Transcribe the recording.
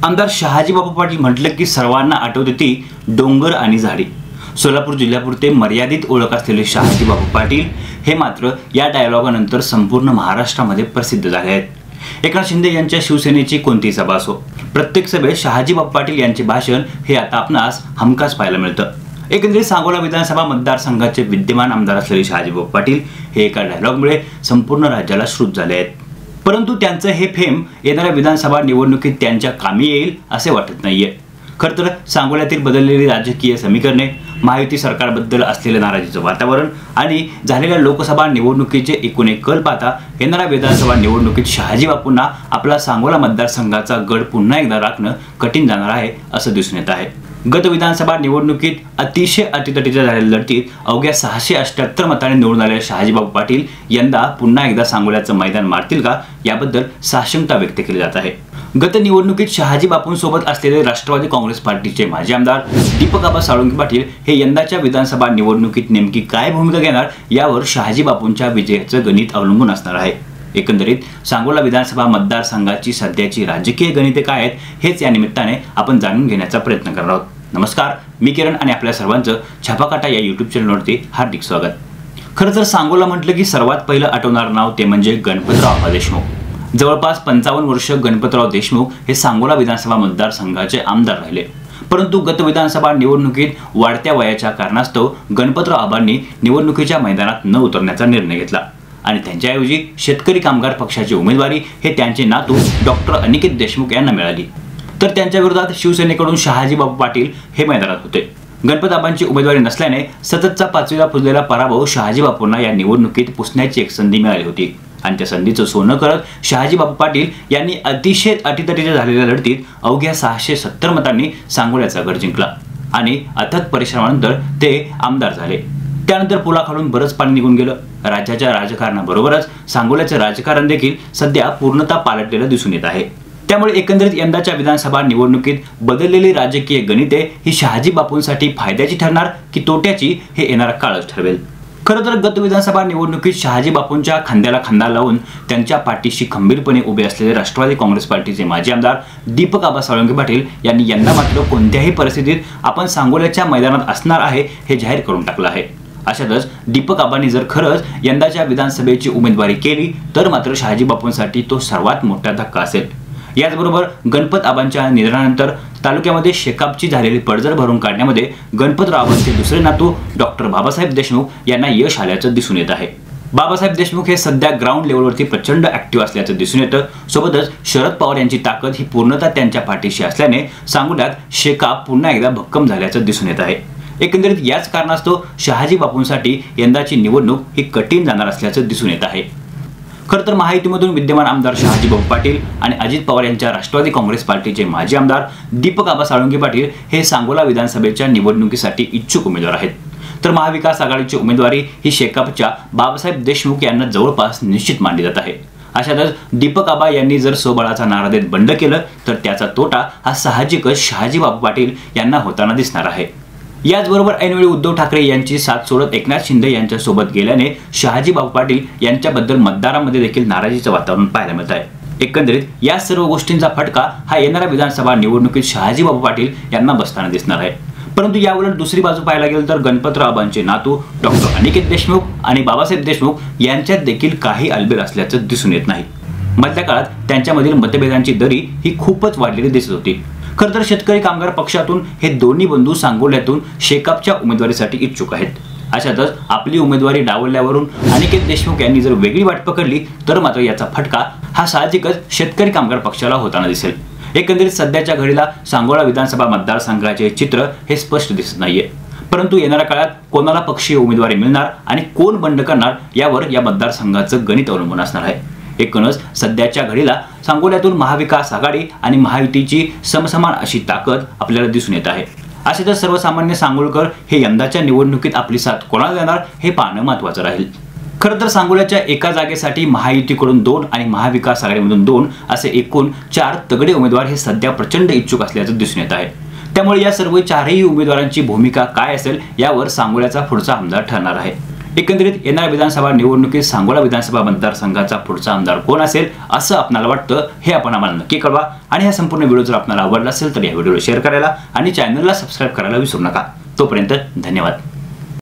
आमदार शहाजी बापू पाटील म्हटलं की सर्वांना आठवते ती डोंगर आणि झाडी। सोलापूर जिल्ह्यापुरते मर्यादित ओळख असलेले शहाजी बापू पाटील हे मात्र या डायलॉगानंतर संपूर्ण महाराष्ट्रामध्ये प्रसिद्ध झाले आहेत। एकनाथ शिंदे यांच्या शिवसेनेची कोणती सभा असो, प्रत्येक सभेत शहाजी बापू पाटील यांचे भाषण हे आता आपणास हमखास पाहायला मिळतं। एकंदरीत सांगोला विधानसभा मतदारसंघाचे विद्यमान आमदार असलेले शहाजी बापू पाटील हे एका डायलॉगमुळे संपूर्ण राज्याला श्रुत झाले आहेत। परंतु त्यांचं हे फेम येणाऱ्या विधानसभा निवडणुकीत त्यांच्या कामी येईल असे वाटत नाहीये। खरं तर सांगोल्यातील बदललेली राजकीय समीकरणे, महायुती सरकारबद्दल असलेले नाराजीचं वातावरण आणि झालेल्या लोकसभा निवडणुकीचे एकूण एक कल पाहता येणाऱ्या विधानसभा निवडणुकीत शहाजी बापूंना आपला सांगोला मतदारसंघाचा गड पुन्हा एकदा राखणं कठीण जाणार आहे असं दिसून येत आहे। गत विधानसभा निवडणुकीत अतिशय अटीतटीच्या झालेल्या लढतीत अवघ्या 678 मतांनी निवडून आलेले शहाजी बापू पाटील यंदा पुन्हा एकदा सांगोल्याचं मैदान मारतील का, याबद्दल साशंकता व्यक्त केली जात आहे। गत निवडणुकीत शहाजी बापूंसोबत असलेले राष्ट्रवादी काँग्रेस पार्टीचे माजी आमदार दीपक आबा साळुंखे पाटील हे यंदाच्या विधानसभा निवडणुकीत नेमकी काय भूमिका घेणार यावर शहाजी बापूंच्या विजयाचं गणित अवलंबून असणार आहे। एकंदरीत सांगोला विधानसभा मतदारसंघाची सध्याची राजकीय गणिते काय आहेत हेच या निमित्ताने आपण जाणून घेण्याचा प्रयत्न करणार आहोत। नमस्कार, मी किरण आणि आपल्या सर्वांचं छापाकाटा या यूट्यूब चॅनलवरती हार्दिक स्वागत। खरं तर सांगोला म्हटलं की सर्वात पहिलं आठवणारं नाव ते म्हणजे गणपतराव देशमुख। जवळपास 55 वर्ष गणपतराव देशमुख हे सांगोला विधानसभा मतदारसंघाचे आमदार राहिले। परंतु गत विधानसभा निवडणुकीत वाढत्या वयाच्या कारणास्तव गणपतराव आबांनी निवडणुकीच्या मैदानात न उतरण्याचा निर्णय घेतला आणि त्यांच्याऐवजी शेतकरी कामगार पक्षाची उमेदवारी हे त्यांचे नातू डॉक्टर अनिकेत देशमुख यांना मिळाली। तर त्यांच्या विरोधात शिवसेनेकडून शहाजी बापू पाटील हे मैदानात होते। गणपतआबांची उमेदवारी नसल्याने सततचा 5वीला पुजलेला पराभव शहाजी बापूंना या निवडणुकीत पुसण्याची एक संधी मिळाली होती आणि त्या संधीचं सोनं करत शहाजी बापू पाटील यांनी अतिशय अटीतटीच्या झालेल्या लढतीत अवघ्या 670 मतांनी सांगोल्याचा गड जिंकला आणि अथक परिश्रमानंतर ते आमदार झाले। त्यानंतर पुलाखालून बरंच पाणी निघून गेलं। राज्याच्या राजकारणाबरोबरच सांगोल्याचे राजकारण देखील सध्या पूर्णतः पालटलेलं दिसून येत आहे। त्यामुळे एकंदरीत यंदाच्या विधानसभा निवडणुकीत बदललेली राजकीय गणिते ही शहाजी बापूंसाठी फायद्याची ठरणार की तोट्याची हे येणारा काळच ठरवेल। खरं तर गत विधानसभा निवडणुकीत शहाजी बापूंच्या खांद्याला खांदा लावून त्यांच्या पाठीशी खंबीरपणे उभे असलेले राष्ट्रवादी काँग्रेस पार्टीचे माजी आमदार दीपक आबा साळुंखे पाटील यांनी यंदा मात्र कोणत्याही परिस्थितीत आपण सांगोल्याच्या मैदानात असणार आहे हे जाहीर करून टाकलं आहे। अशातच दीपक आबांनी जर खरंच यंदाच्या विधानसभेची उमेदवारी केली तर मात्र शहाजी बापूंसाठी तो सर्वात मोठा धक्का असेल। याचबरोबर गणपत आबांच्या निधनानंतर तालुक्यामध्ये शेकापची झालेली पडझड भरून काढण्यामध्ये गणपतराव आबांचे दुसरे नातू डॉक्टर बाबासाहेब देशमुख यांना यश आल्याचं दिसून येत आहे। बाबासाहेब देशमुख हे सध्या ग्राउंड लेवलवरती प्रचंड ऍक्टिव्ह असल्याचं दिसून येतं। सोबतच शरद पवार यांची ताकद ही पूर्णतः त्यांच्या पाठीशी असल्याने सांगोल्यात शेकाप पुन्हा एकदा भक्कम झाल्याचं दिसून येत आहे। एकंदरीत याच कारणास्तव शहाजी बापूंसाठी यंदाची निवडणूक ही कठीण जाणार असल्याचं दिसून येत आहे। खरं तर महायुतीमधून विद्यमान आमदार शहाजी बापू पाटील आणि अजित पवार यांच्या राष्ट्रवादी काँग्रेस पार्टीचे माजी आमदार दीपक आबा साळुंखे पाटील हे सांगोला विधानसभेच्या निवडणुकीसाठी इच्छुक उमेदवार आहेत। तर महाविकास आघाडीची उमेदवारी ही शेकापच्या बाबासाहेब देशमुख यांना जवळपास निश्चित मानली जात आहे। अशातच दीपक आबा यांनी जर स्वबळाचा नारा देत बंड केलं तर त्याचा तोटा हा साहजिकच शहाजी बापू पाटील यांना होताना दिसणार आहे। याचबरोबर ऐनवेळी उद्धव ठाकरे यांची साथ सोडत एकनाथ शिंदे यांच्यासोबत गेल्याने शहाजी बापू पाटील यांच्याबद्दल मतदारांमध्ये देखील नाराजीचं वातावरण पाहायला मिळत आहे। एकंदरीत या सर्व गोष्टींचा फटका हा येणाऱ्या विधानसभा निवडणुकीत शहाजी बापू पाटील यांना बसताना दिसणार आहे। परंतु याउलट दुसरी बाजू पाहायला गेलं तर गणपतराव आबांचे नातू डॉक्टर अनिकेत देशमुख आणि बाबासाहेब देशमुख यांच्यात देखील काही अलबेल असल्याचं दिसून येत नाही। मधल्या काळात त्यांच्यामधील मतभेदांची दरी ही खूपच वाढलेली दिसत होती। खरं तर शेतकरी कामगार पक्षातून हे दोन्ही बंधू सांगोल्यातून शेकापच्या उमेदवारीसाठी इच्छुक आहेत। अशातच आपली उमेदवारी डावलल्यावरून अनिकेत देशमुख यांनी जर वेगळी वाट पकडली तर मात्र याचा फटका हा साहजिकच शेतकरी कामगार पक्षाला होताना दिसेल। एकंदरीत सध्याच्या घडीला सांगोला विधानसभा मतदारसंघाचे चित्र हे स्पष्ट दिसत नाहीये। परंतु येणाऱ्या काळात कोणाला पक्षीय उमेदवारी मिळणार आणि कोण बंड करणार यावर या मतदारसंघाचं गणित अवलंबून असणार आहे। एकूणच सध्याच्या घडीला सांगोल्यातून महाविकास आघाडी आणि महायुतीची समसमान अशी ताकद आपल्याला दिसून येत आहे। अशातच सर्वसामान्य सांगोलकर हे यंदाच्या निवडणुकीत आपली साथ कोणाला देणार हे पाहणं महत्त्वाचं राहील। खरं तर सांगोल्याच्या एका जागेसाठी महायुतीकडून 2 आणि महाविकास आघाडीमधून 2 असे एकूण 4 तगडे उमेदवार हे सध्या प्रचंड इच्छुक असल्याचं दिसून येत आहे। त्यामुळे या सर्व 4ही उमेदवारांची भूमिका काय असेल यावर सांगोल्याचा पुढचा आमदार ठरणार आहे। एकंदरीत येणाऱ्या विधानसभा निवडणुकीत सांगोला विधानसभा मतदारसंघाचा पुढचा आमदार कोण असेल असं आपल्याला वाटतं हे आपण आम्हाला नक्की कळवा। आणि हा संपूर्ण व्हिडिओ जर आपल्याला आवडला असेल तर या व्हिडिओला शेअर करायला आणि चॅनलला सबस्क्राइब करायला विसरू नका। तोपर्यंत धन्यवाद।